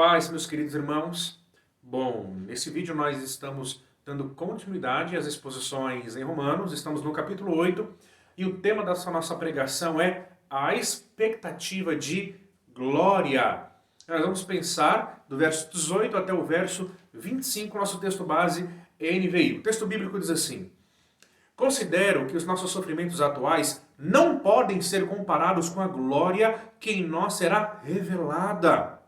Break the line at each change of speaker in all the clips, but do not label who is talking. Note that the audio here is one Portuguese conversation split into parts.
paz, meus queridos irmãos. Bom, nesse vídeo nós estamos dando continuidade às exposições em Romanos, estamos no capítulo 8, e o tema dessa nossa pregação é a expectativa de glória. Nós vamos pensar do verso 18 até o verso 25, nosso texto base é NVI. O texto bíblico diz assim: considero que os nossos sofrimentos atuais não podem ser comparados com a glória que em nós será revelada.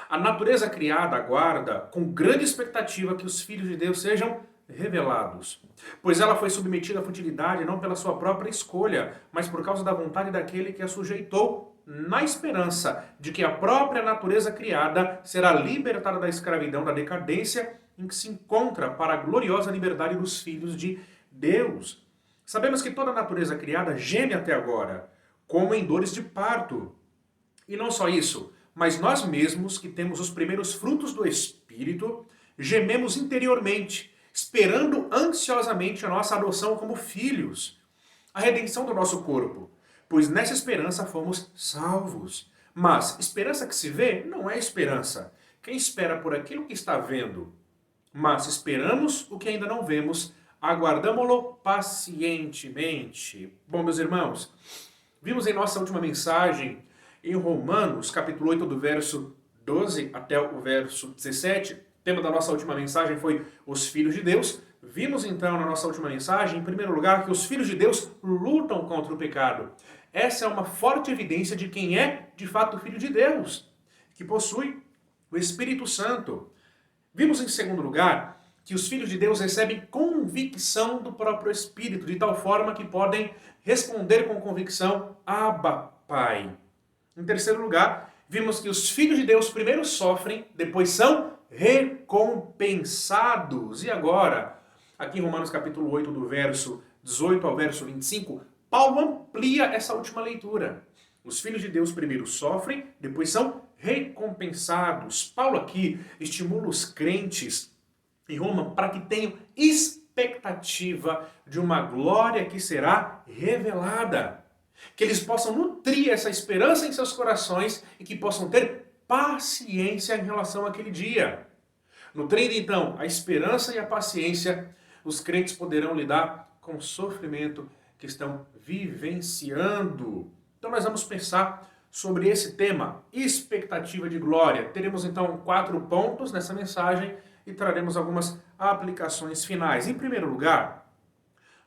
A natureza criada aguarda com grande expectativa que os filhos de Deus sejam revelados, pois ela foi submetida à futilidade não pela sua própria escolha, mas por causa da vontade daquele que a sujeitou, na esperança de que a própria natureza criada será libertada da escravidão, da decadência em que se encontra, para a gloriosa liberdade dos filhos de Deus. Sabemos que toda a natureza criada geme até agora, como em dores de parto. E não só isso, mas nós mesmos, que temos os primeiros frutos do Espírito, gememos interiormente, esperando ansiosamente a nossa adoção como filhos, a redenção do nosso corpo, pois nessa esperança fomos salvos. Mas esperança que se vê não é esperança. Quem espera por aquilo que está vendo? Mas esperamos o que ainda não vemos, aguardamo-lo pacientemente. Bom, meus irmãos, vimos em nossa última mensagem em Romanos, capítulo 8, do verso 12 até o verso 17, o tema da nossa última mensagem foi os filhos de Deus. Vimos então na nossa última mensagem, em primeiro lugar, que os filhos de Deus lutam contra o pecado. Essa é uma forte evidência de quem é, de fato, filho de Deus, que possui o Espírito Santo. Vimos em segundo lugar que os filhos de Deus recebem convicção do próprio Espírito, de tal forma que podem responder com convicção: Abba, Pai. Em terceiro lugar, vimos que os filhos de Deus primeiro sofrem, depois são recompensados. E agora, aqui em Romanos capítulo 8, do verso 18 ao verso 25, Paulo amplia essa última leitura. Os filhos de Deus primeiro sofrem, depois são recompensados. Paulo aqui estimula os crentes em Roma para que tenham expectativa de uma glória que será revelada. Que eles possam nutrir essa esperança em seus corações e que possam ter paciência em relação àquele dia. Nutrindo então a esperança e a paciência, os crentes poderão lidar com o sofrimento que estão vivenciando. Então nós vamos pensar sobre esse tema, expectativa de glória. Teremos então 4 pontos nessa mensagem e traremos algumas aplicações finais. Em primeiro lugar,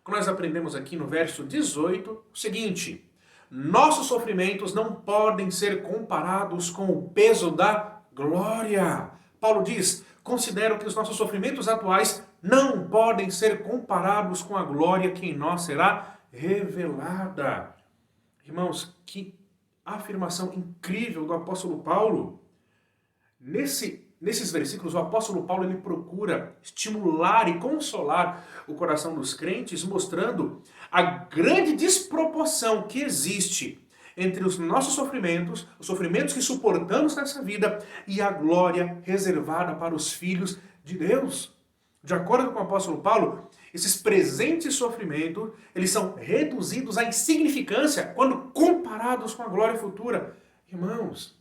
o que nós aprendemos aqui no verso 18, o seguinte: nossos sofrimentos não podem ser comparados com o peso da glória. Paulo diz: considero que os nossos sofrimentos atuais não podem ser comparados com a glória que em nós será revelada. Irmãos, que afirmação incrível do apóstolo Paulo. Nesses versículos, o apóstolo Paulo ele procura estimular e consolar o coração dos crentes, mostrando a grande desproporção que existe entre os nossos sofrimentos, os sofrimentos que suportamos nessa vida, e a glória reservada para os filhos de Deus. De acordo com o apóstolo Paulo, esses presentes sofrimentos, eles são reduzidos à insignificância quando comparados com a glória futura. Irmãos,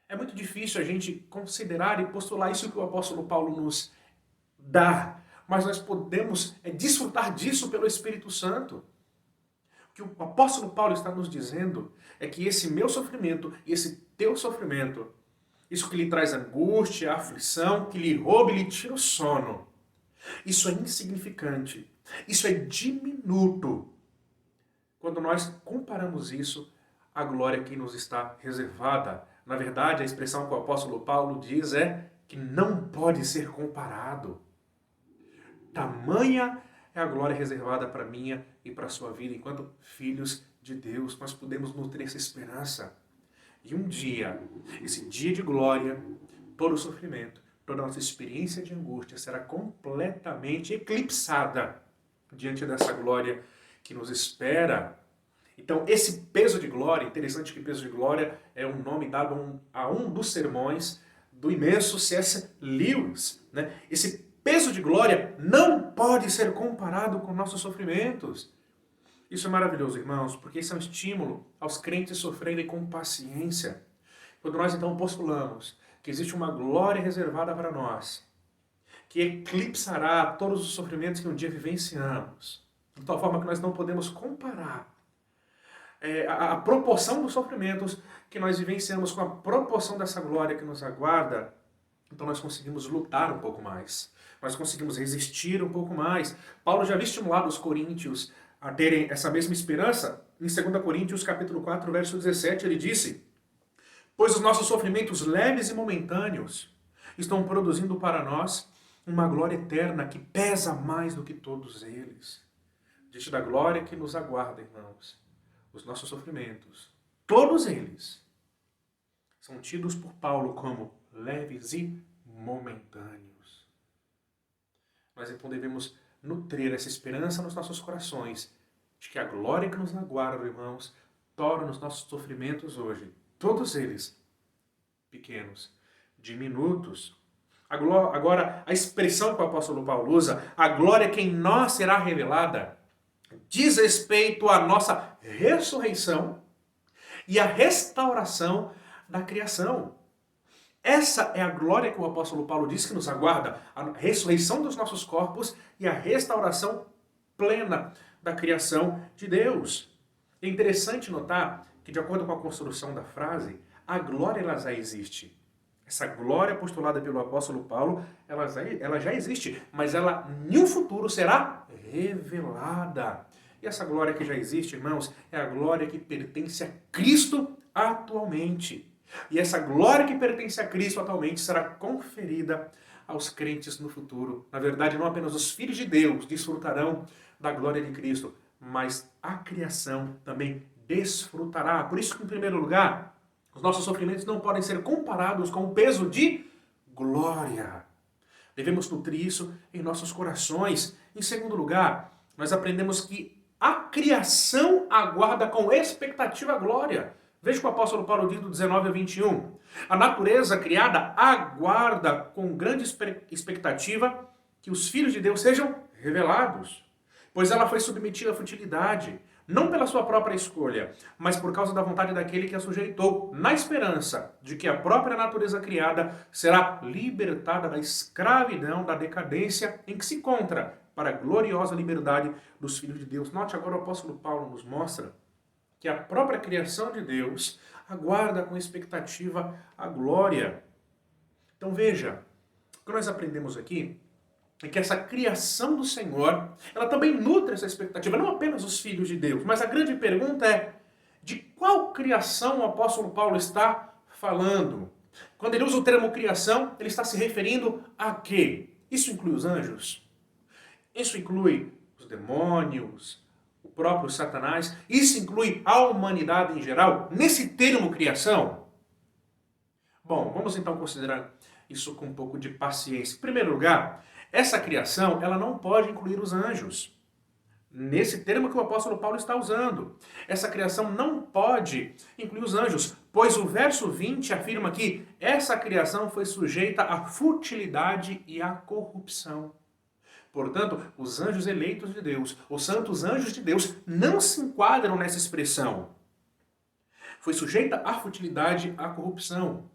é muito difícil a gente considerar e postular isso que o apóstolo Paulo nos dá, mas nós podemos desfrutar disso pelo Espírito Santo. O que o apóstolo Paulo está nos dizendo é que esse meu sofrimento e esse teu sofrimento, isso que lhe traz angústia, aflição, que lhe rouba e lhe tira o sono, isso é insignificante, isso é diminuto, quando nós comparamos isso à glória que nos está reservada. Na verdade, a expressão que o apóstolo Paulo diz é que não pode ser comparado. Tamanha é a glória reservada para minha e para a sua vida, enquanto filhos de Deus. Nós podemos nutrir essa esperança. E um dia, esse dia de glória, todo o sofrimento, toda a nossa experiência de angústia será completamente eclipsada diante dessa glória que nos espera. Então, esse peso de glória, interessante que peso de glória é um nome dado a um dos sermões do imenso C.S. Lewis, né? Esse peso de glória não pode ser comparado com nossos sofrimentos. Isso é maravilhoso, irmãos, porque isso é um estímulo aos crentes sofrerem com paciência. Quando nós então postulamos que existe uma glória reservada para nós, que eclipsará todos os sofrimentos que um dia vivenciamos, de tal forma que nós não podemos comparar a proporção dos sofrimentos que nós vivenciamos com a proporção dessa glória que nos aguarda. Então nós conseguimos lutar um pouco mais, nós conseguimos resistir um pouco mais. Paulo já havia estimulado os coríntios a terem essa mesma esperança. Em 2 Coríntios capítulo 4, verso 17, ele disse: pois os nossos sofrimentos leves e momentâneos estão produzindo para nós uma glória eterna que pesa mais do que todos eles. Diante da glória que nos aguarda, irmãos, os nossos sofrimentos, todos eles, são tidos por Paulo como leves e momentâneos. Nós então devemos nutrir essa esperança nos nossos corações, de que a glória que nos aguarda, irmãos, torna os nossos sofrimentos hoje, todos eles, pequenos, diminutos. Agora, a expressão que o apóstolo Paulo usa, a glória que em nós será revelada, diz respeito à nossa ressurreição e à restauração da criação. Essa é a glória que o apóstolo Paulo diz que nos aguarda, a ressurreição dos nossos corpos e a restauração plena da criação de Deus. É interessante notar que, de acordo com a construção da frase, a glória ela já existe. Essa glória postulada pelo apóstolo Paulo, ela já existe, mas ela, no futuro, será revelada. E essa glória que já existe, irmãos, é a glória que pertence a Cristo atualmente. E essa glória que pertence a Cristo atualmente será conferida aos crentes no futuro. Na verdade, não apenas os filhos de Deus desfrutarão da glória de Cristo, mas a criação também desfrutará. Por isso que, em primeiro lugar, os nossos sofrimentos não podem ser comparados com o peso de glória. Devemos nutrir isso em nossos corações. Em segundo lugar, nós aprendemos que a criação aguarda com expectativa a glória. Veja o que o apóstolo Paulo diz do 19 a 21. A natureza criada aguarda com grande expectativa que os filhos de Deus sejam revelados, pois ela foi submetida à futilidade, não pela sua própria escolha, mas por causa da vontade daquele que a sujeitou, na esperança de que a própria natureza criada será libertada da escravidão, da decadência em que se encontra, para a gloriosa liberdade dos filhos de Deus. Note agora, o apóstolo Paulo nos mostra que a própria criação de Deus aguarda com expectativa a glória. Então veja, o que nós aprendemos aqui é que essa criação do Senhor, ela também nutre essa expectativa, não apenas os filhos de Deus, mas a grande pergunta é, de qual criação o apóstolo Paulo está falando? Quando ele usa o termo criação, ele está se referindo a quê? Isso inclui os anjos? Isso inclui os demônios, o próprio Satanás? Isso inclui a humanidade em geral? Nesse termo criação? Bom, vamos então considerar isso com um pouco de paciência. Em primeiro lugar, essa criação, ela não pode incluir os anjos. Nesse termo que o apóstolo Paulo está usando. Essa criação não pode incluir os anjos, pois o verso 20 afirma que essa criação foi sujeita à futilidade e à corrupção. Portanto, os anjos eleitos de Deus, os santos anjos de Deus, não se enquadram nessa expressão. Foi sujeita à futilidade, à corrupção.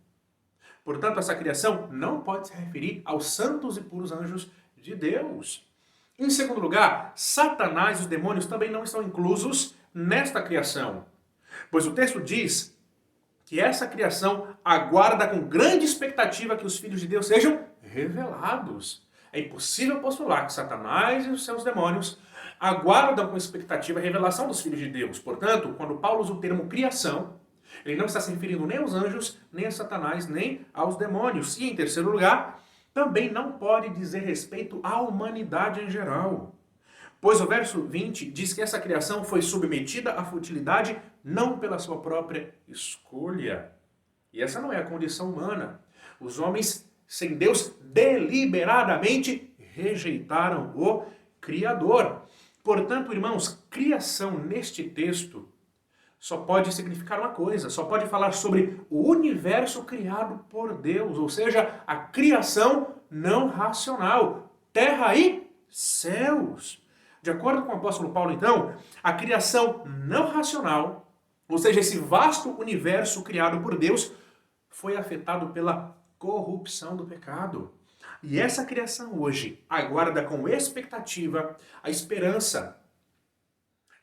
Portanto, essa criação não pode se referir aos santos e puros anjos de Deus. Em segundo lugar, Satanás e os demônios também não estão inclusos nesta criação, pois o texto diz que essa criação aguarda com grande expectativa que os filhos de Deus sejam revelados. É impossível postular que Satanás e os seus demônios aguardam com expectativa a revelação dos filhos de Deus. Portanto, quando Paulo usa o termo criação, ele não está se referindo nem aos anjos, nem a Satanás, nem aos demônios. E, em terceiro lugar, também não pode dizer respeito à humanidade em geral. Pois o verso 20 diz que essa criação foi submetida à futilidade não pela sua própria escolha. E essa não é a condição humana. Os homens, sem Deus, deliberadamente rejeitaram o Criador. Portanto, irmãos, criação neste texto só pode significar uma coisa, só pode falar sobre o universo criado por Deus, ou seja, a criação não racional, terra e céus. De acordo com o apóstolo Paulo, então, a criação não racional, ou seja, esse vasto universo criado por Deus, foi afetado pela corrupção do pecado. E essa criação hoje aguarda com expectativa a esperança,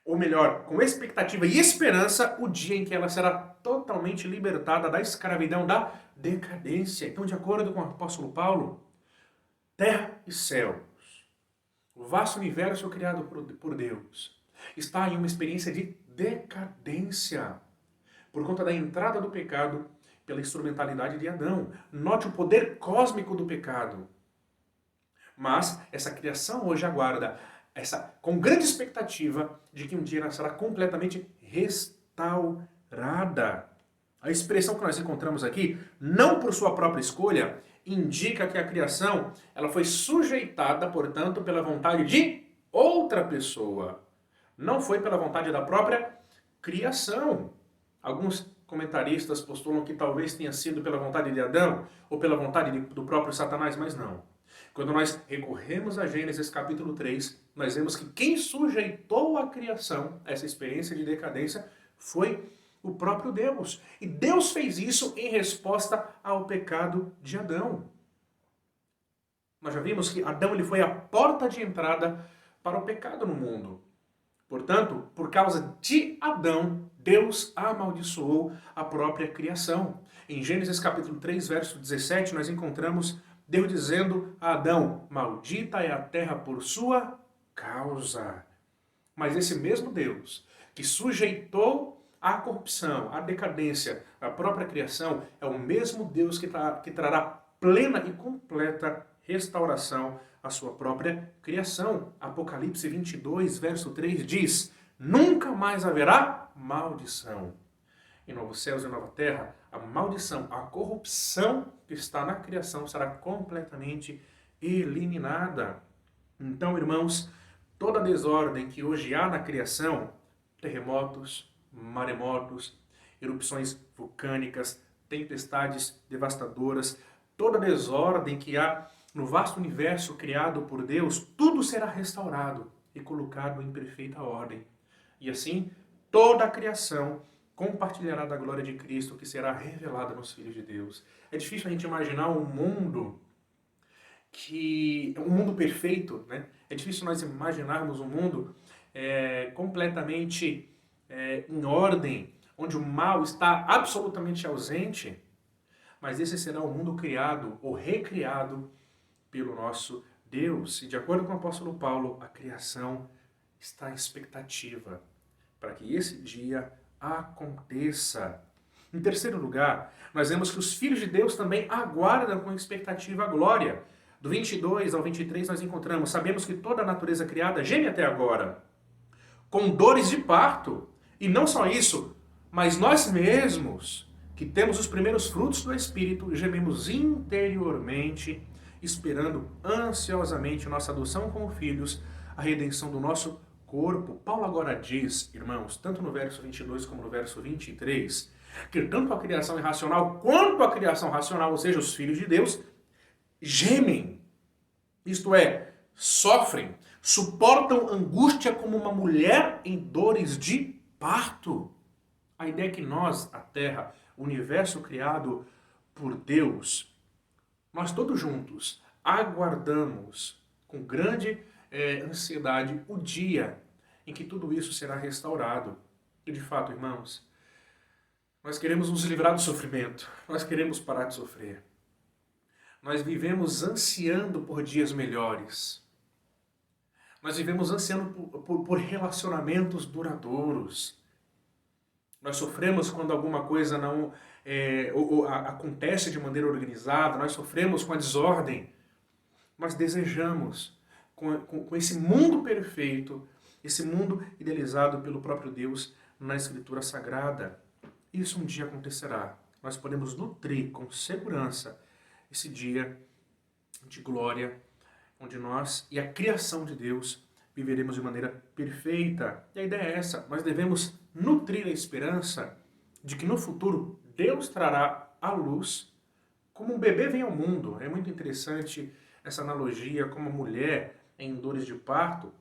ou melhor, com expectativa e esperança, o dia em que ela será totalmente libertada da escravidão, da decadência. Então, de acordo com o apóstolo Paulo, terra e céus, o vasto universo criado por Deus, está em uma experiência de decadência, por conta da entrada do pecado pela instrumentalidade de Adão. Note o poder cósmico do pecado. Mas essa criação hoje aguarda com grande expectativa de que um dia ela será completamente restaurada. A expressão que nós encontramos aqui, não por sua própria escolha, indica que a criação ela foi sujeitada, portanto, pela vontade de outra pessoa. Não foi pela vontade da própria criação. Alguns comentaristas postulam que talvez tenha sido pela vontade de Adão ou pela vontade do próprio Satanás, mas não. Quando nós recorremos a Gênesis capítulo 3, nós vemos que quem sujeitou a criação, essa experiência de decadência, foi o próprio Deus. E Deus fez isso em resposta ao pecado de Adão. Nós já vimos que Adão ele foi a porta de entrada para o pecado no mundo. Portanto, por causa de Adão, Deus amaldiçoou a própria criação. Em Gênesis capítulo 3, verso 17, nós encontramos Deus dizendo a Adão: maldita é a terra por sua causa. Mas esse mesmo Deus que sujeitou a corrupção, a decadência, a própria criação, é o mesmo Deus que trará plena e completa restauração à sua própria criação. Apocalipse 22, verso 3 diz: nunca mais haverá maldição. Em novos céus e nova terra, a maldição, a corrupção que está na criação será completamente eliminada. Então, irmãos, toda a desordem que hoje há na criação, terremotos, maremotos, erupções vulcânicas, tempestades devastadoras, toda a desordem que há no vasto universo criado por Deus, tudo será restaurado e colocado em perfeita ordem. E assim, toda a criação compartilhará da glória de Cristo que será revelada nos filhos de Deus. É difícil a gente imaginar um mundo perfeito, né? É difícil nós imaginarmos um mundo completamente em ordem, onde o mal está absolutamente ausente, mas esse será o mundo criado ou recriado pelo nosso Deus. E de acordo com o apóstolo Paulo, a criação está em expectativa para que esse dia aconteça. Em terceiro lugar, nós vemos que os filhos de Deus também aguardam com expectativa a glória. Do 22 ao 23 nós encontramos: sabemos que toda a natureza criada geme até agora, com dores de parto. E não só isso, mas nós mesmos, que temos os primeiros frutos do Espírito, gememos interiormente, esperando ansiosamente nossa adoção como filhos, a redenção do nosso corpo. Paulo agora diz, irmãos, tanto no verso 22 como no verso 23, que tanto a criação irracional quanto a criação racional, ou seja, os filhos de Deus, gemem, isto é, sofrem, suportam angústia como uma mulher em dores de parto. A ideia é que nós, a Terra, o universo criado por Deus, nós todos juntos aguardamos com grande ansiedade o dia em que tudo isso será restaurado. E de fato, irmãos, nós queremos nos livrar do sofrimento, nós queremos parar de sofrer. Nós vivemos ansiando por dias melhores. Nós vivemos ansiando por relacionamentos duradouros. Nós sofremos quando alguma coisa não acontece de maneira organizada, nós sofremos com a desordem. Nós desejamos, com esse mundo perfeito, esse mundo idealizado pelo próprio Deus na Escritura Sagrada. Isso um dia acontecerá. Nós podemos nutrir com segurança esse dia de glória, onde nós e a criação de Deus viveremos de maneira perfeita. E a ideia é essa: nós devemos nutrir a esperança de que no futuro Deus trará à luz como um bebê vem ao mundo. É muito interessante essa analogia, como a mulher em dores de parto.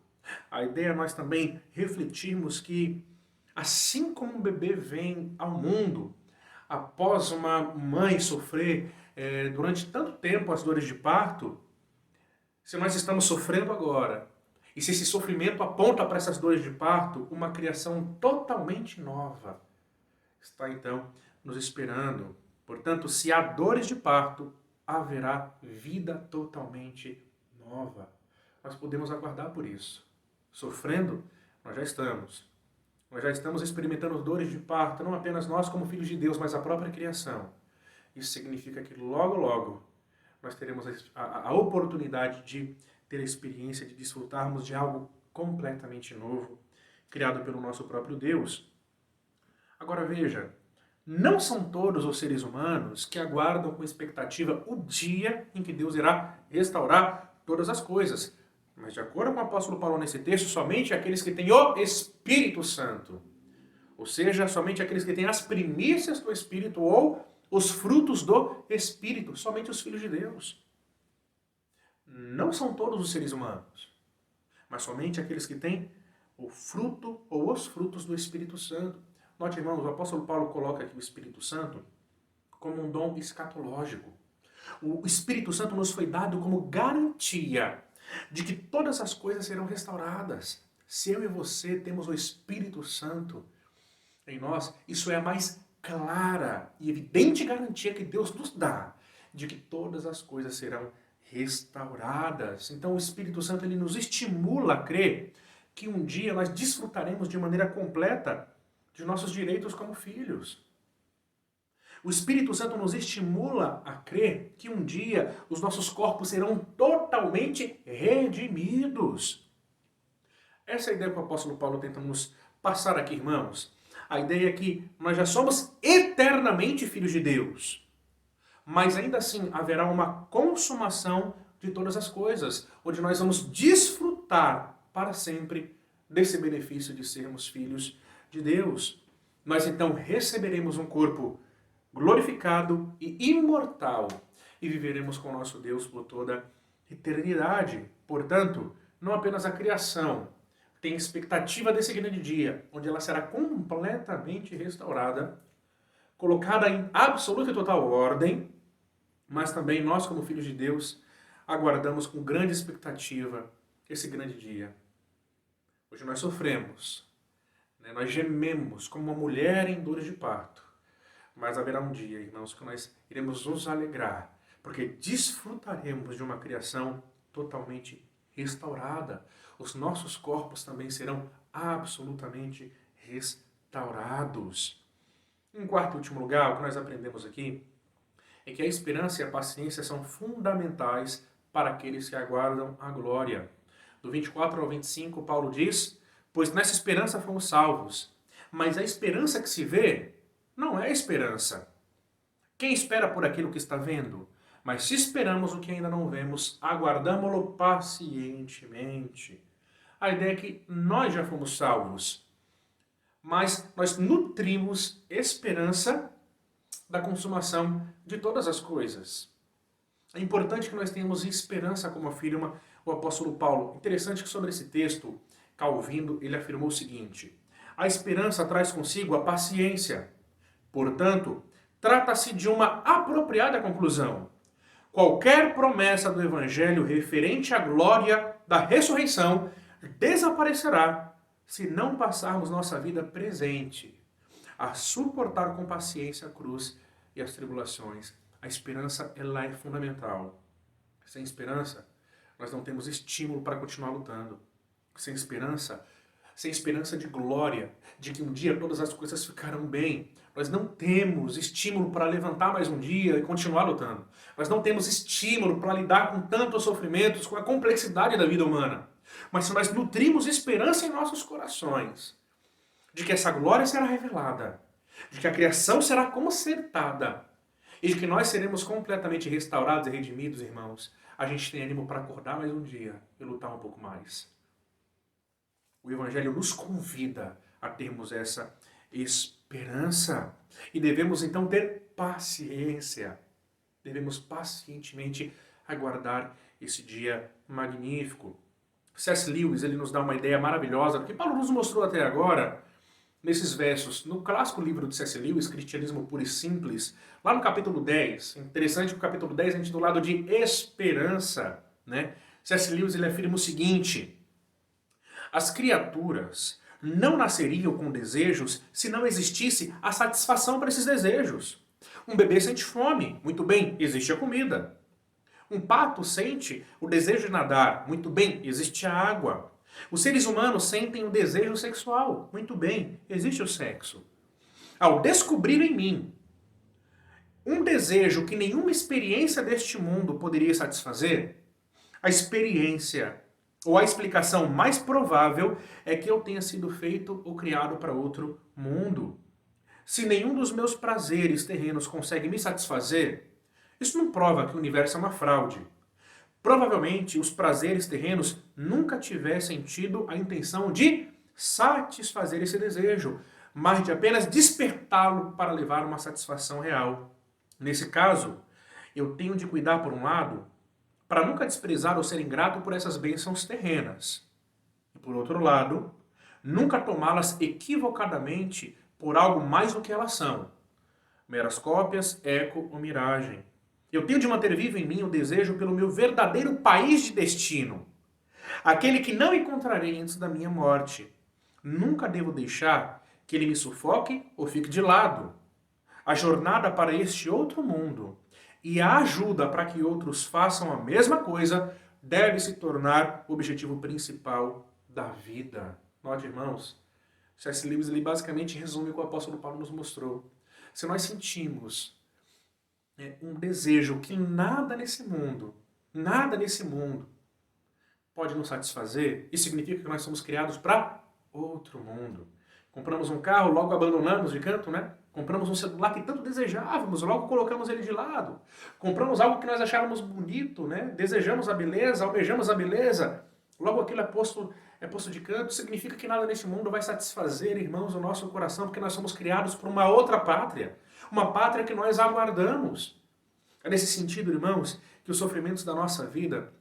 A ideia é nós também refletirmos que, assim como um bebê vem ao mundo, após uma mãe sofrer durante tanto tempo as dores de parto, se nós estamos sofrendo agora, e se esse sofrimento aponta para essas dores de parto, uma criação totalmente nova está então nos esperando. Portanto, se há dores de parto, haverá vida totalmente nova. Nós podemos aguardar por isso. Sofrendo, nós já estamos. Nós já estamos experimentando dores de parto, não apenas nós como filhos de Deus, mas a própria criação. Isso significa que logo, logo, nós teremos a oportunidade de ter a experiência de desfrutarmos de algo completamente novo, criado pelo nosso próprio Deus. Agora veja, não são todos os seres humanos que aguardam com expectativa o dia em que Deus irá restaurar todas as coisas. Mas de acordo com o apóstolo Paulo nesse texto, somente aqueles que têm o Espírito Santo, ou seja, somente aqueles que têm as primícias do Espírito ou os frutos do Espírito, somente os filhos de Deus. Não são todos os seres humanos, mas somente aqueles que têm o fruto ou os frutos do Espírito Santo. Note, irmãos, o apóstolo Paulo coloca aqui o Espírito Santo como um dom escatológico. O Espírito Santo nos foi dado como garantia de que todas as coisas serão restauradas. Se eu e você temos o Espírito Santo em nós, isso é a mais clara e evidente garantia que Deus nos dá de que todas as coisas serão restauradas. Então o Espírito Santo ele nos estimula a crer que um dia nós desfrutaremos de maneira completa de nossos direitos como filhos. O Espírito Santo nos estimula a crer que um dia os nossos corpos serão totalmente redimidos. Essa é a ideia que o apóstolo Paulo tenta nos passar aqui, irmãos. A ideia é que nós já somos eternamente filhos de Deus. Mas ainda assim haverá uma consumação de todas as coisas, onde nós vamos desfrutar para sempre desse benefício de sermos filhos de Deus. Nós então receberemos um corpo glorificado e imortal e viveremos com o nosso Deus por toda a eternidade. Portanto, não apenas a criação tem expectativa desse grande dia, onde ela será completamente restaurada, colocada em absoluta e total ordem, mas também nós, como filhos de Deus, aguardamos com grande expectativa esse grande dia. Hoje nós sofremos, nós gememos como uma mulher em dores de parto, mas haverá um dia, irmãos, que nós iremos nos alegrar, porque desfrutaremos de uma criação totalmente restaurada. Os nossos corpos também serão absolutamente restaurados. Em quarto e último lugar, o que nós aprendemos aqui é que a esperança e a paciência são fundamentais para aqueles que aguardam a glória. Do 24 ao 25, Paulo diz: pois nessa esperança fomos salvos, mas a esperança que se vê não é esperança. Quem espera por aquilo que está vendo? Mas se esperamos o que ainda não vemos, aguardamo-lo pacientemente. A ideia é que nós já fomos salvos, mas nós nutrimos esperança da consumação de todas as coisas. É importante que nós tenhamos esperança, como afirma o apóstolo Paulo. Interessante que sobre esse texto, Calvino, ele afirmou o seguinte: a esperança traz consigo a paciência. Portanto, trata-se de uma apropriada conclusão. Qualquer promessa do Evangelho referente à glória da ressurreição desaparecerá se não passarmos nossa vida presente a suportar com paciência a cruz e as tribulações. A esperança, ela é fundamental. Sem esperança, nós não temos estímulo para continuar lutando. Sem esperança de glória, de que um dia todas as coisas ficarão bem, nós não temos estímulo para levantar mais um dia e continuar lutando. Nós não temos estímulo para lidar com tantos sofrimentos, com a complexidade da vida humana. Mas se nós nutrimos esperança em nossos corações, de que essa glória será revelada, de que a criação será consertada, e de que nós seremos completamente restaurados e redimidos, irmãos, a gente tem ânimo para acordar mais um dia e lutar um pouco mais. O Evangelho nos convida a termos essa esperança. E devemos então ter paciência. Devemos pacientemente aguardar esse dia magnífico. C.S. Lewis, ele nos dá uma ideia maravilhosa do que Paulo nos mostrou até agora, nesses versos, no clássico livro de C.S. Lewis, Cristianismo Puro e Simples, lá no capítulo 10, interessante que o capítulo 10 é intitulado de Esperança, né? C.S. Lewis ele afirma o seguinte: as criaturas não nasceriam com desejos se não existisse a satisfação para esses desejos. Um bebê sente fome, muito bem, existe a comida. Um pato sente o desejo de nadar, muito bem, existe a água. Os seres humanos sentem o desejo sexual, muito bem, existe o sexo. Ao descobrir em mim um desejo que nenhuma experiência deste mundo poderia satisfazer, a experiência ou a explicação mais provável é que eu tenha sido feito ou criado para outro mundo. Se nenhum dos meus prazeres terrenos consegue me satisfazer, isso não prova que o universo é uma fraude. Provavelmente os prazeres terrenos nunca tivessem tido a intenção de satisfazer esse desejo, mas de apenas despertá-lo para levar a uma satisfação real. Nesse caso, eu tenho de cuidar, por um lado, para nunca desprezar ou ser ingrato por essas bênçãos terrenas. E por outro lado, nunca tomá-las equivocadamente por algo mais do que elas são. Meras cópias, eco ou miragem. Eu tenho de manter vivo em mim o desejo pelo meu verdadeiro país de destino, aquele que não encontrarei antes da minha morte. Nunca devo deixar que ele me sufoque ou fique de lado. A jornada para este outro mundo e a ajuda para que outros façam a mesma coisa deve se tornar o objetivo principal da vida. Note, irmãos, C.S. Lewis ele basicamente resume o que o apóstolo Paulo nos mostrou. Se nós sentimos um desejo que nada nesse mundo pode nos satisfazer, isso significa que nós somos criados para outro mundo. Compramos um carro, logo abandonamos de canto, né? Compramos um celular que tanto desejávamos, logo colocamos ele de lado. Compramos algo que nós achávamos bonito, né? Desejamos a beleza, almejamos a beleza, logo aquilo é posto de canto. Significa que nada neste mundo vai satisfazer, irmãos, o nosso coração, porque nós somos criados para uma outra pátria. Uma pátria que nós aguardamos. É nesse sentido, irmãos, que os sofrimentos da nossa vida,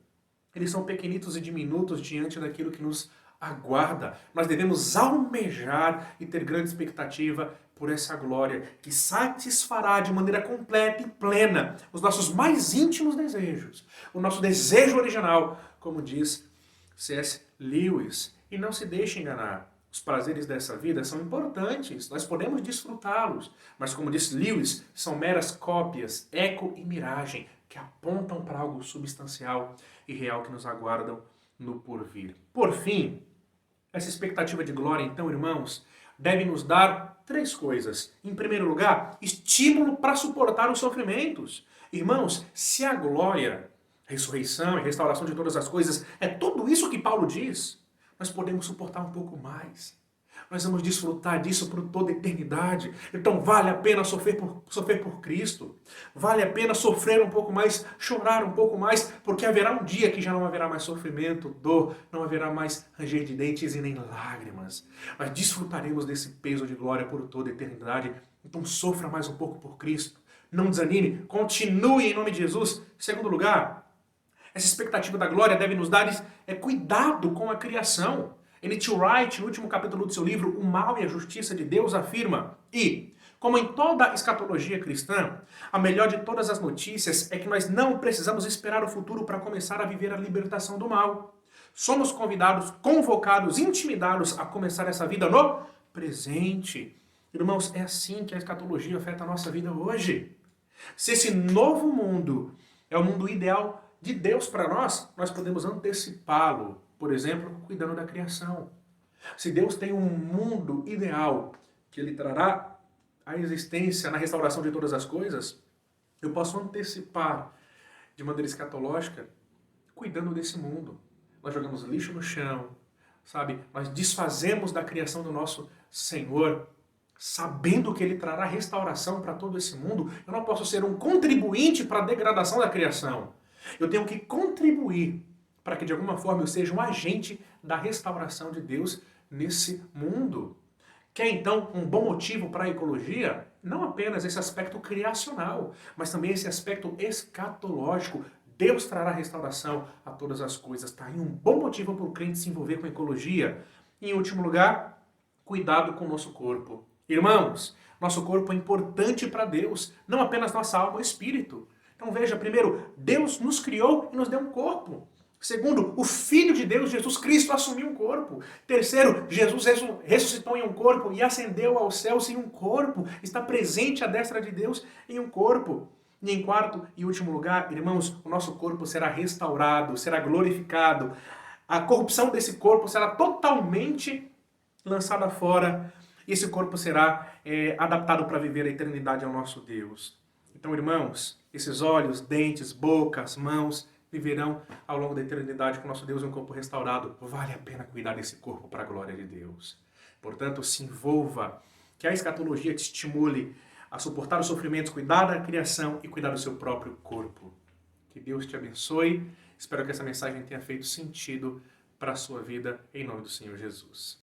eles são pequenitos e diminutos diante daquilo que nos aguarda. Nós devemos almejar e ter grande expectativa por essa glória que satisfará de maneira completa e plena os nossos mais íntimos desejos. O nosso desejo original, como diz C.S. Lewis. E não se deixe enganar. Os prazeres dessa vida são importantes, nós podemos desfrutá-los, mas como disse Lewis, são meras cópias, eco e miragem, que apontam para algo substancial e real que nos aguardam no porvir. Por fim, essa expectativa de glória, então, irmãos, deve nos dar três coisas. Em primeiro lugar, estímulo para suportar os sofrimentos. Irmãos, se a glória, ressurreição e restauração de todas as coisas é tudo isso que Paulo diz, nós podemos suportar um pouco mais. Nós vamos desfrutar disso por toda a eternidade. Então vale a pena sofrer por Cristo. Vale a pena sofrer um pouco mais, chorar um pouco mais, porque haverá um dia que já não haverá mais sofrimento, dor, não haverá mais ranger de dentes e nem lágrimas. Mas desfrutaremos desse peso de glória por toda a eternidade. Então sofra mais um pouco por Cristo. Não desanime, continue em nome de Jesus. Em segundo lugar, essa expectativa da glória deve nos dar cuidado com a criação. N.T. Wright, no último capítulo do seu livro O Mal e a Justiça de Deus, afirma: e, como em toda a escatologia cristã, a melhor de todas as notícias é que nós não precisamos esperar o futuro para começar a viver a libertação do mal. Somos convidados, convocados, intimidados a começar essa vida no presente. Irmãos, é assim que a escatologia afeta a nossa vida hoje. Se esse novo mundo é o mundo ideal de Deus para nós, nós podemos antecipá-lo, por exemplo, cuidando da criação. Se Deus tem um mundo ideal que Ele trará à existência na restauração de todas as coisas, eu posso antecipar de maneira escatológica, cuidando desse mundo. Nós jogamos lixo no chão, sabe? Nós desfazemos da criação do nosso Senhor, sabendo que Ele trará restauração para todo esse mundo. Eu não posso ser um contribuinte para a degradação da criação. Eu tenho que contribuir para que de alguma forma eu seja um agente da restauração de Deus nesse mundo. Quer então um bom motivo para a ecologia? Não apenas esse aspecto criacional, mas também esse aspecto escatológico. Deus trará restauração a todas as coisas. Está aí um bom motivo para o crente se envolver com a ecologia. Em último lugar, cuidado com o nosso corpo. Irmãos, nosso corpo é importante para Deus, não apenas nossa alma ou espírito. Então veja, primeiro, Deus nos criou e nos deu um corpo. Segundo, o Filho de Deus, Jesus Cristo, assumiu um corpo. Terceiro, Jesus ressuscitou em um corpo e ascendeu aos céus em um corpo. Está presente à destra de Deus em um corpo. E em quarto e último lugar, irmãos, o nosso corpo será restaurado, será glorificado. A corrupção desse corpo será totalmente lançada fora. E esse corpo será adaptado para viver a eternidade ao nosso Deus. Então, irmãos, esses olhos, dentes, bocas, mãos viverão ao longo da eternidade com o nosso Deus em um corpo restaurado. Vale a pena cuidar desse corpo para a glória de Deus. Portanto, se envolva, que a escatologia te estimule a suportar os sofrimentos, cuidar da criação e cuidar do seu próprio corpo. Que Deus te abençoe. Espero que essa mensagem tenha feito sentido para a sua vida, em nome do Senhor Jesus.